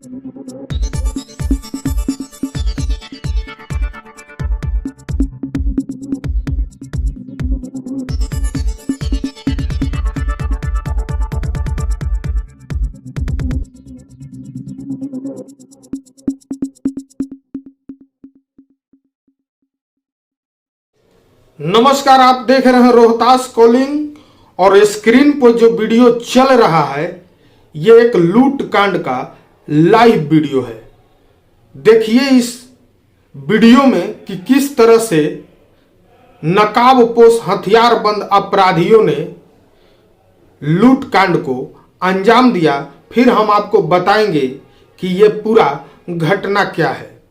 नमस्कार, आप देख रहे हैं रोहतास कॉलिंग। और स्क्रीन पर जो वीडियो चल रहा है ये एक लूट कांड का लाइव वीडियो है। देखिए इस वीडियो में कि किस तरह से नकाबपोश हथियारबंद अपराधियों ने लूट कांड को अंजाम दिया। फिर हम आपको बताएंगे कि ये पूरा घटना क्या है।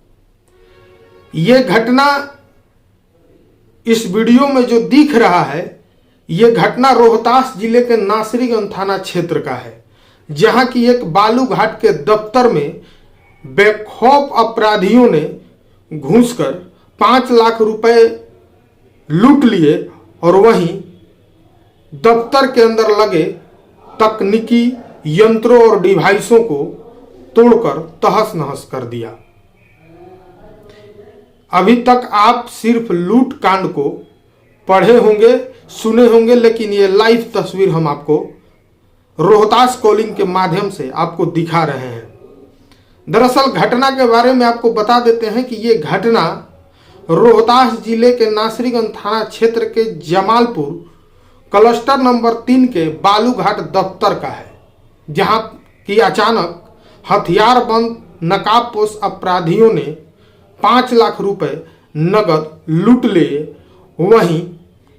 ये घटना इस वीडियो में जो दिख रहा है ये घटना रोहतास जिले के नासरीगंज थाना क्षेत्र का है, जहां की एक बालू घाट के दफ्तर में बेखौफ अपराधियों ने घुसकर 5 लाख रुपए लूट लिए और वहीं दफ्तर के अंदर लगे तकनीकी यंत्रों और डिवाइसों को तोड़कर तहस नहस कर दिया। अभी तक आप सिर्फ लूट कांड को पढ़े होंगे, सुने होंगे, लेकिन ये लाइव तस्वीर हम आपको रोहतास कॉलिंग के माध्यम से आपको दिखा रहे हैं। दरअसल घटना के बारे में आपको बता देते हैं कि ये घटना रोहतास जिले के नासरीगंज थाना क्षेत्र के जमालपुर क्लस्टर नंबर 3 के बालू घाट दफ्तर का है, जहां की अचानक हथियारबंद नकाबपोश अपराधियों ने 5 लाख रुपए नगद लूट लिए। वहीं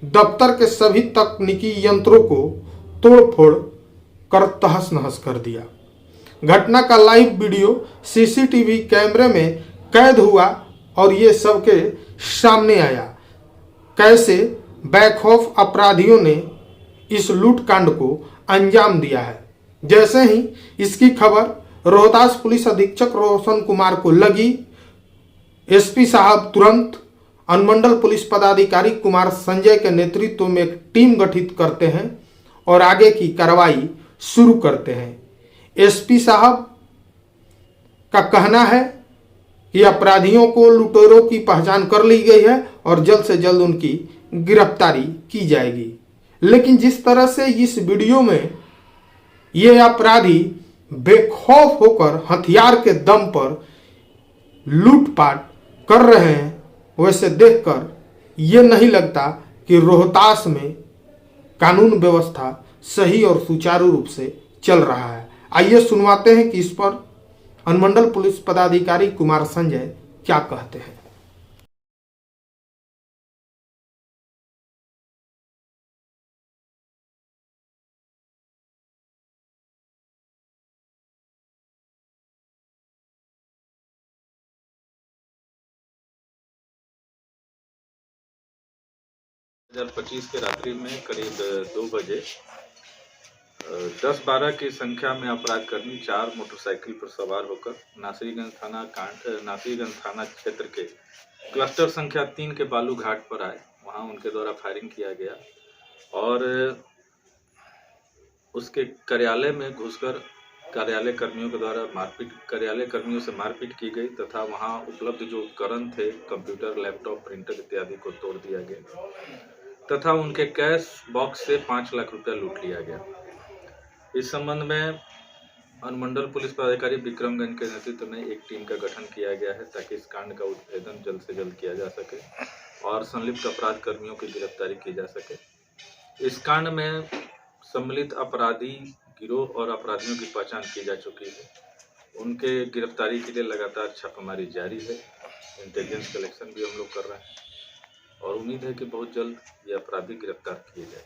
दफ्तर के सभी तकनीकी यंत्रों को तोड़फोड़ कर तहस नहस कर दिया। घटना का लाइव वीडियो सीसीटीवी कैमरे में कैद हुआ और ये सबके सामने आया कैसे बेखौफ अपराधियों ने इस लूट कांड को अंजाम दिया है। जैसे ही इसकी खबर रोहतास पुलिस अधीक्षक रोशन कुमार को लगी, एसपी साहब तुरंत अनुमंडल पुलिस पदाधिकारी कुमार संजय के नेतृत्व में एक टीम गठित करते हैं और आगे की कार्रवाई शुरू करते हैं। एसपी साहब का कहना है कि अपराधियों को, लुटेरों की पहचान कर ली गई है और जल्द से जल्द उनकी गिरफ्तारी की जाएगी। लेकिन जिस तरह से इस वीडियो में ये अपराधी बेखौफ होकर हथियार के दम पर लूटपाट कर रहे हैं, वैसे देखकर ये नहीं लगता कि रोहतास में कानून व्यवस्था सही और सुचारू रूप से चल रहा है। आइए सुनवाते हैं कि इस पर अनुमंडल पुलिस पदाधिकारी कुमार संजय क्या कहते हैं। हजार 25 के रात्रि में करीब 2 बजे 10-12 की संख्या में अपराधकर्मी 4 मोटरसाइकिल पर सवार होकर नासरीगंज थाना क्षेत्र के क्लस्टर संख्या 3 के बालू घाट पर आए। वहां उनके द्वारा फायरिंग किया गया और उसके कार्यालय में घुसकर कार्यालय कर्मियों से मारपीट की गई तथा वहां उपलब्ध जो उपकरण थे, कंप्यूटर, लैपटॉप, प्रिंटर इत्यादि को तोड़ दिया गया तथा उनके कैश बॉक्स से 5 लाख रुपया लूट लिया गया। इस संबंध में अनुमंडल पुलिस पदाधिकारी विक्रमगंज के नेतृत्व में एक टीम का गठन किया गया है ताकि इस कांड का उद्भेदन जल्द से जल्द किया जा सके और संलिप्त अपराध कर्मियों की गिरफ्तारी की जा सके। इस कांड में सम्मिलित अपराधी गिरोह और अपराधियों की पहचान की जा चुकी है। उनके गिरफ्तारी के लिए लगातार छापेमारी जारी है। इंटेलिजेंस कलेक्शन भी हम लोग कर रहे हैं और उम्मीद है कि बहुत जल्द ये अपराधी गिरफ्तार किए जाए।